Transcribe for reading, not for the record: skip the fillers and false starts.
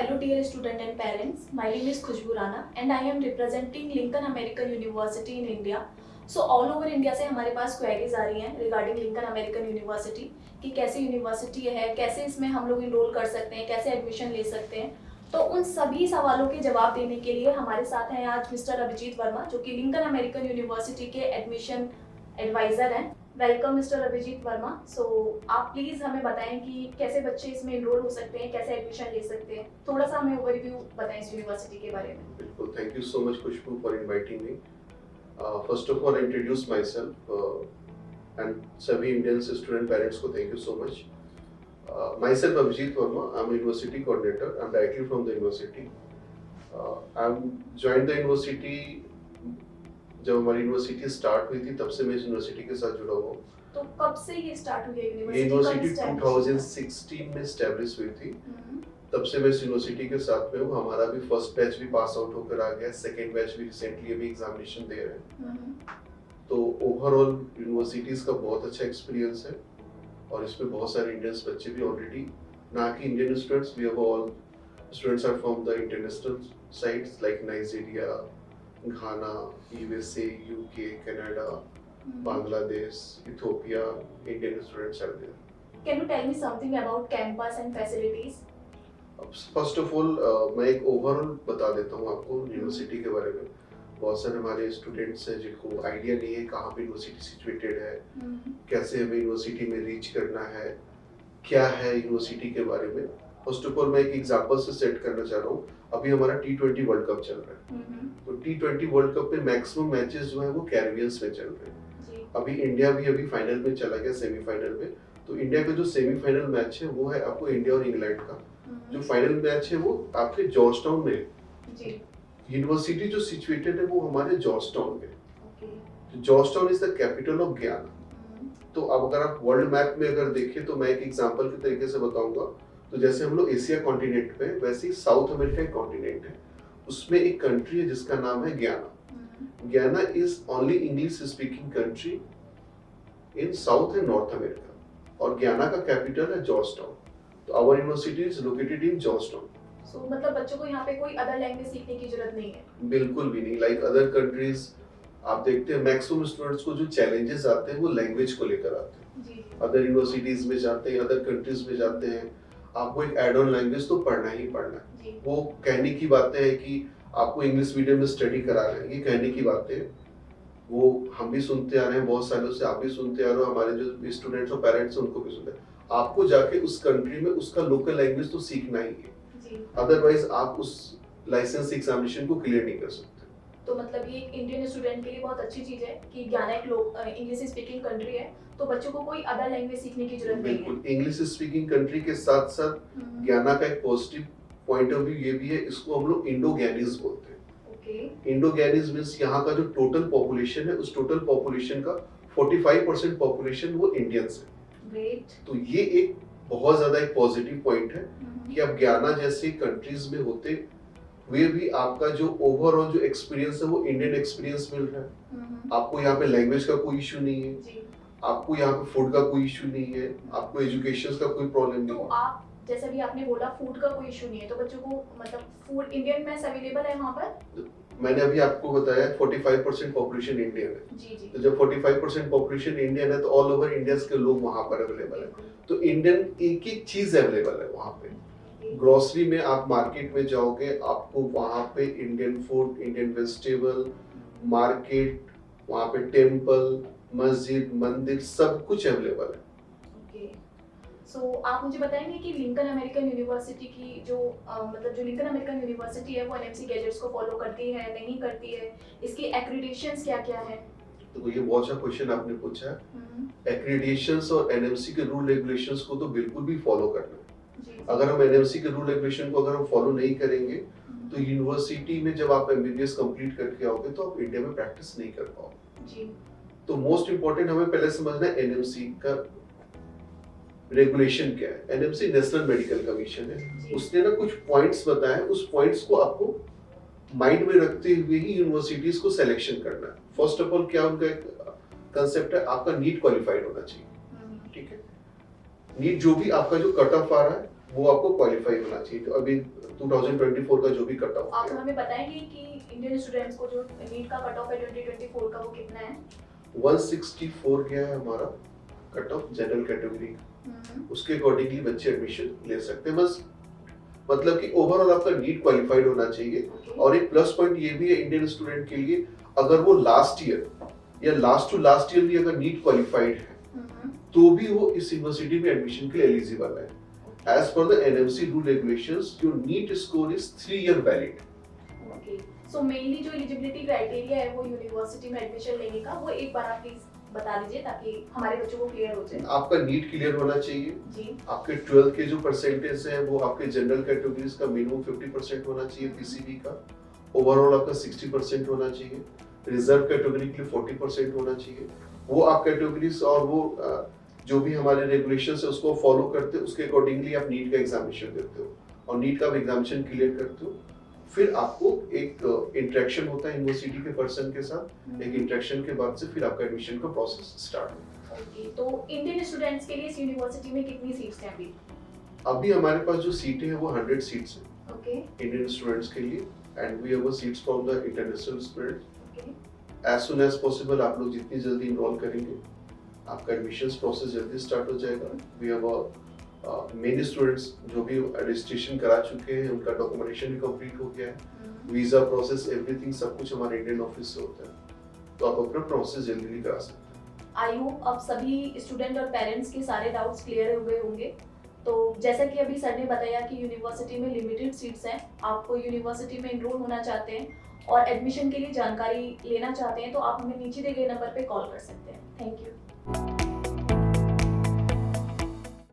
Hello dear student and parents, my name is Khushbu Rana and I am representing Lincoln American University in India. So all over India से हमारे पास queries आ रही हैं regarding Lincoln American university कि कैसी university है, कैसे इसमें हम लोग इनरोल कर सकते हैं, कैसे एडमिशन ले सकते हैं। तो उन सभी सवालों के जवाब देने के लिए हमारे साथ हैं आज मिस्टर अभिजीत वर्मा जो कि लिंकन अमेरिकन यूनिवर्सिटी के एडमिशन एडवाइजर हैं। Welcome mister Abhijit Verma. So आप प्लीज हमें बताएं कि कैसे बच्चे इसमें इनरोल हो सकते हैं, कैसे एडमिशन ले सकते हैं, थोड़ा सा हमें ओवरव्यू बताएं इस यूनिवर्सिटी के बारे में। बिल्कुल, thank you so much Khushboo for inviting me. First of all introduce myself and सभी इंडियन स्टूडेंट पेरेंट्स को thank you so much. Myself Abhijeet Verma, I am university coordinator, I am directly from the university. I am join the university जब हमारी university start हुई थी तब से मैं इस यूनिवर्सिटी के साथ जुड़ा हुआ हूँ। तो कब से ये स्टार्ट हुई है यूनिवर्सिटी 2016 में एस्टैब्लिश हुई थी, तब से मैं इस यूनिवर्सिटी के साथ में हूँ। हमारा भी फर्स्ट बैच भी पास आउट होकर आ गया, सेकेंड बैच भी रिसेंटली अभी एग्जामिनेशन दे रहे हैं। तो ओवरऑल यूनिवर्सिटीज का बहुत अच्छा एक्सपीरियंस है और इसमें बहुत सारे इंडियंस बच्चे भी ऑलरेडी, ना कि Indian students, we have all students are from the international sites like Nigeria, Ghana, USA, UK, Canada, Bangladesh, Ethiopia, Indian students are there. Can you tell me something about campus and facilities? First of all मैं एक overall बता देता हूँ आपको university के बारे में। बहुत सारे हमारे स्टूडेंट्स हैं जिनको आइडिया नहीं है कहाँ पे यूनिवर्सिटी सिचुएटेड है, कैसे हमें यूनिवर्सिटी में रीच करना है, क्या है यूनिवर्सिटी के बारे में। फर्स्ट ऑफ ऑल मैं एक एग्जांपल से सेट करना चाह रहा हूँ। अभी हमारा T20 वर्ल्ड कप चल रहा है, तो T20 वर्ल्ड कप में मैक्सिमम मैचेस जो है वो कैरिबियंस में चल रहे हैं। अभी इंडिया भी अभी फाइनल में चला गया, सेमीफाइनल में। तो इंडिया का जो सेमीफाइनल मैच है वो है आपको इंडिया और इंग्लैंड का। जो फाइनल मैच है वो आपके जॉर्जटाउन में है। यूनिवर्सिटी जो सिचुएटेड है वो हमारे जॉर्जटाउन में। Georgetown is the capital of Guyana. तो अब अगर आप वर्ल्ड मैप में अगर देखें तो मैं एक एग्जांपल के तरीके से बताऊंगा। तो जैसे हम लोग एशिया कॉन्टिनेंट पे, वैसे ही साउथ अमेरिका एक कॉन्टिनेंट है, उसमें एक कंट्री है जिसका नाम है Guyana. Guyana is only English speaking country in South and North America और गयाना का कैपिटल है जॉर्जटाउन। तो our university is located in Georgetown. So मतलब बच्चों को यहाँ पे कोई अदर लैंग्वेज सीखने की जरूरत नहीं है? बिल्कुल भी नहीं। लाइक अदर कंट्रीज आप देखते हैं मैक्सिमम स्टूडेंट्स को जो चैलेंजेस आते हैं वो लैंग्वेज को लेकर आते हैं। अदर यूनिवर्सिटीज में जाते हैं, अदर कंट्रीज में जाते हैं, आपको एक एड ऑन लैंग्वेज तो पढ़ना ही पढ़ना है। वो कहने की बातें हैं कि आपको इंग्लिश मीडियम में स्टडी करा रहे हैं, ये कहने की बातें हैं। वो हम भी सुनते आ रहे हैं बहुत सालों से, आप भी सुनते आ रहे हो, हमारे जो स्टूडेंट्स और पेरेंट्स हैं उनको भी सुनते हैं। आपको जाके उस कंट्री में उसका लोकल लैंग्वेज तो सीखना ही है, अदरवाइज आप उस लाइसेंस एग्जामिनेशन को क्लियर नहीं कर सकते। तो मतलब ये इंडियन स्टूडेंट के लिए बहुत अच्छी चीज है कि गयाना एक इंग्लिश स्पीकिंग कंट्री है, तो बच्चों को कोई अदर लैंग्वेज सीखने की जरूरत नहीं है। बिल्कुल, इंग्लिश स्पीकिंग कंट्री के साथ साथ गयाना का एक पॉजिटिव पॉइंट ऑफ व्यू ये भी है, इसको हम लोग इंडो गयानीज बोलते हैं। इंडो गयानीज मींस यहाँ का जो टोटल पॉपुलेशन है उस टोटल पॉपुलेशन का 45% पॉपुलेशन वो इंडियंस है। तो ये एक बहुत ज्यादा एक पॉजिटिव पॉइंट है कि आप गयाना जैसे कंट्रीज में होते हुए भी आपका जो ओवरऑल जो एक्सपीरियंस है वो इंडियन एक्सपीरियंस मिल रहा है। आपको यहाँ पे लैंग्वेज का कोई इशू नहीं है, आपको यहाँ पे फूड का कोई इशू नहीं है, आपको एजुकेशन का कोई प्रॉब्लम नहीं है। तो आप जैसे भी आपने बोला फूड का कोई इशू नहीं है, तो बच्चों को मतलब फूड इंडियन मेस अवेलेबल है वहाँ पर? मैंने अभी आपको बताया 45% पॉपुलेशन इंडियन है। तो जब 45% पॉपुलेशन इंडियन है तो ऑल ओवर इंडिया के लोग वहाँ पर अवेलेबल है। तो इंडियन एक एक चीज अवेलेबल है वहाँ पे। ग्रोसरी में आप मार्केट में जाओगे, आपको वहाँ पे Indian food, Indian vegetable, market, वहाँ पे टेम्पल, मस्जिद, मंदिर, सब कुछ अवेलेबल है। सो आप मुझे बताएंगे कि लिंकन अमेरिकन यूनिवर्सिटी की जो मतलब जो लिंकन अमेरिकन यूनिवर्सिटी है वो एनएमसी गैजेट्स को फॉलो करती है, नहीं करती है, इसकी एक्रीडिटेशंस क्या क्या है? तो ये बहुत अच्छा क्वेश्चन आपने पूछा है। एक्रीडिटेशंस और एनएमसी के रूल रेगुलेशंस को तो बिल्कुल भी फॉलो करना है। अगर हम एनएमसी के रूल रेगुलेशन को अगर हम फॉलो नहीं करेंगे तो यूनिवर्सिटी में जब आप एमबीबीएस कंप्लीट करके आओगे तो आप इंडिया में प्रैक्टिस नहीं कर पाओगे। तो मोस्ट इंपोर्टेंट हमें पहले समझना है एनएमसी का रेगुलेशन क्या है। एनएमसी नेशनल मेडिकल कमीशन है, उसने ना कुछ पॉइंट्स बताए, उस पॉइंट्स को आपको माइंड में रखते हुए ही यूनिवर्सिटीज को सिलेक्शन करना है। फर्स्ट ऑफ ऑल क्या उनका एक कंसेप्ट है, आपका नीट क्वालिफाइड होना चाहिए। ठीक है, नीट जो भी आपका जो कट ऑफ आ रहा है वो आपको क्वालिफाई होना चाहिए। तो अभी 2024 का जो भी कट ऑफ आप है, हमें बताएंगे कि इंडियन स्टूडेंट्स को जो नीट का कट ऑफ है 2024 का वो कितना है? 164 गया है हमारा कट ऑफ जनरल कैटेगरी। उसके अकॉर्डिंगली बच्चे एडमिशन ले सकते हैं। बस मतलब कि ओवरऑल आपका नीट क्वालिफाइड होना चाहिए। और एक प्लस पॉइंट ये भी है इंडियन स्टूडेंट के लिए, अगर वो लास्ट ईयर या लास्ट टू लास्ट ईयर भी अगर नीट क्वालिफाइड है तो भी वो इस यूनिवर्सिटी में एडमिशन के लिए एलिजिबल है। As per the NMC rule regulations your NEET score is 3 year valid. Okay, so mainly जो एलिजिबिलिटी क्राइटेरिया है वो यूनिवर्सिटी में एडमिशन लेने का, वो एक बार आप प्लीज बता दीजिए ताकि हमारे बच्चों को क्लियर हो जाए। आपका नीट क्लियर होना चाहिए जी। आपके 12th के जो परसेंटेज है वो आपके जनरल कैटेगरीज का मिनिमम 50% होना चाहिए, पीसीबी का ओवरऑल आपका 60% होना चाहिए, रिजर्व कैटेगरी के लिए 40% होना चाहिए। वो आप कैटेगरीज और वो जो भी हमारे रेगुलेशंस है उसको फॉलो करते हो, उसके अकॉर्डिंगली आप नीट का एग्जामिनेशन देते हो और नीट का एग्जामिनेशन क्लियर करते हो। फिर आपको एक इंटरेक्शन होता है यूनिवर्सिटी के पर्सन के साथ। एक इंटरेक्शन के बाद से फिर आपका एडमिशन का प्रोसेस स्टार्ट होता है। ओके, तो इंडियन स्टूडेंट्स के लिए इस यूनिवर्सिटी में कितनी सीट्स हैं अभी? अभी हमारे पास जो सीटें हैं वो 100 सीट्स हैं ओके। इंडियन स्टूडेंट्स के लिए, and we have seats from the international students. Okay. As soon as possible आप लोग जितनी जल्दी इनरोल करेंगे आपका एडमिशन प्रोसेस जल्दी स्टार्ट हो जाएगा। वी हैव मेनी स्टूडेंट्स जो भी रजिस्ट्रेशन करा चुके हैं, उनका डॉक्यूमेंटेशन भी कंप्लीट हो गया है, वीजा प्रोसेस एवरीथिंग सब कुछ हमारे इंडियन ऑफिस से होता है, तो आप अपना प्रोसेस जल्दी करा सकते हैं। आई होप अब सभी स्टूडेंट और पेरेंट्स के सारे डाउट्स क्लियर हुए होंगे। तो जैसा कि अभी सर ने बताया कि यूनिवर्सिटी में लिमिटेड सीट्स हैं, आपको यूनिवर्सिटी में एनरोल होना चाहते हैं और एडमिशन के लिए जानकारी लेना चाहते हैं तो आप हमें नीचे दिए गए नंबर पे कॉल कर सकते हैं। Thank you.